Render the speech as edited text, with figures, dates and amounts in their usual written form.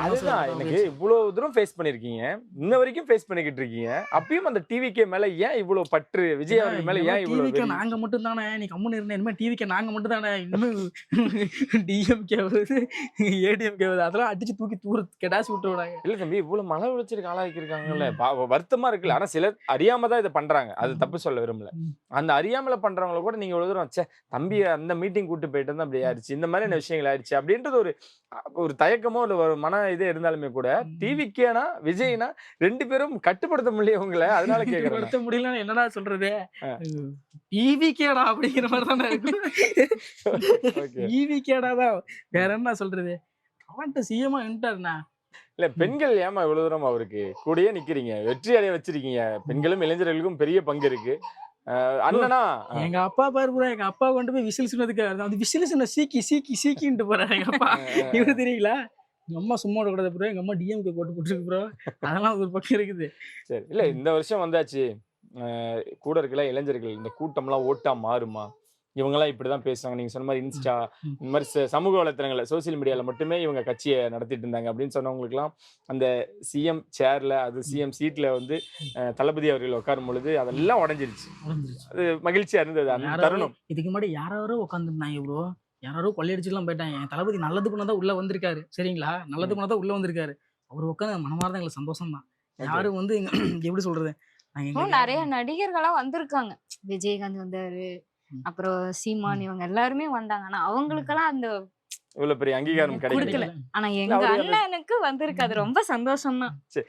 அதுதான் எனக்கு இவ்வளவு தூரம் ஃபேஸ் பண்ணிருக்கீங்க. இன்ன வரைக்கும் ஃபேஸ் பண்ணிக்கிட்டு இருக்கீங்க. அப்பயும் அந்த டிவிகே மேல ஏன் இவ்வளவு பற்று? விஜய் அவர்கள் மேல ஏன் இவ்வளவு டிவிக்கு வெறி? நாங்க மட்டும் தானே நீ கம்முன்னு இருந்த இனிமே டிவிக்கு நாங்க மட்டும் தானே இன்னும் டிஎம்கே வருது ஏடிஎம்கே வருது அதெல்லாம் அடிச்சு தூக்கி கெடாசி விட்டு விடாங்க. இல்ல தம்பி, இவ்வளவு மன உளைச்சலுக்கு ஆளாக்கியிருக்காங்கல்ல. வருத்தமா இருக்குல்ல. ஆனா சிலர் அறியாம தான் இத பண்றாங்க. அது தப்பு சொல்ல விரும்பல. அந்த அறியாமல பண்றவங்கள கூட நீங்க இவ்வளவு தூரம், ச்சே தம்பிய அந்த மீட்டிங் கூட்டு போயிட்டு இருந்தா அப்படி ஆயிடுச்சு. இந்த மாதிரியான விஷயங்கள் ஆயிடுச்சு. அப்படின்றது ஒரு தயக்கமோ இல்ல ஒரு மன இதே இருந்தாலுமே கூட, டிவிக்கேனா, விஜய்னா 2 பேரும் கட்டுப்படுத்த முடியல உங்கள. அதனால கேட்கிறேன். படுத்த முடியல என்னடா சொல்றது நான். டிவிக்கேடா அப்படிங்கிற மாதிரி தானே இருக்கும். ஓகே. டிவிக்கேடா தான் வேற என்ன சொல்றது. அவன்கிட்ட சிஎம்மா நின்ட்டாருண்ணா. இல்ல பெண்கள் ஏம்மா இவ்வளவு தூரம் அவருக்கு கூடயே நிக்கிறீங்க? வெற்றி அடைய வச்சிருக்கீங்க. பெண்களும் இளைஞர்களுக்கும் பெரிய பங்கு இருக்கு. அண்ணனா எங்க அப்பா பாரு ப்ரோ எங்க அப்பா கொண்டு போய் விசில் சொன்னதுக்கு அந்த விசில் சொன்ன சீக்கின்ட்டு போறாரு எங்க அப்பா. இவரு தெரியுங்களா? எங்க அம்மா சும்மா விடக்கூடாது ப்ரோ. எங்க அம்மா டிஎம்கே போட்டு போட்டுருக்கு ப்ரோ. அதெல்லாம் ஒரு பக்கம் இருக்குது. சரி. இல்ல இந்த வருஷம் வந்தாச்சு. அ கூட இருக்கல இளைஞர்கள் இந்த கூட்டம்லாம் ஓட்டா மாறுமா? இவங்கலாம் இப்படிதான் பேசுறாங்க. நீங்க சொன்ன மாரி இன்ஸ்டா, இந்த மாரி சமூக வலைத்தளங்கள்ல, சோசியல் மீடியால மட்டுமே இவங்க கட்சிய நடத்திட்டு இருந்தாங்க அப்படின்னு சொன்னவங்களுக்கெல்லாம், அந்த சிஎம் சேர்ல, அது சிஎம் சீட்ல வந்து தளபதி அவர்கள் உட்காரும் பொழுது அதெல்லாம் உடைஞ்சிருச்சு. உடஞ்சிருச்சு. அது மகிழ்ச்சியா இருந்தது அந்த யாரோ தருணம். இதுக்கு முன்னாடி யாரோ உட்காந்துருந்தாங்க ப்ரோ. யாரோ கொள்ளையடிச்சுலாம் போயிட்டாங்க. என் தளபதி நல்லது பண்ண தான் உள்ள வந்திருக்காரு. சரிங்களா? நல்லது பண்ண தான் உள்ள வந்திருக்காரு. அவரு உட்காந்து மனமார்ந்த எங்களுக்கு சந்தோஷம் தான். ஓகே. யாரும் வந்து எப்படி சொல்றது? நாங்க இன்னும் எங்களுக்கு நிறைய நடிகர்களா வந்திருக்காங்க. விஜயகாந்த் வந்தாரு. அப்புறம் சீமான் இவங்க எல்லாருமே வந்தாங்க. ஆனா அவங்களுக்கெல்லாம் அந்த இவ்வளவு பெரிய அங்கீகாரம் கிடைக்கல. குடுக்கல. ஆனா இல்ல எங்க அவரு அந்த அண்ணனுக்கு வந்திருக்கு. அது ரொம்ப சந்தோஷம் தான். சரி.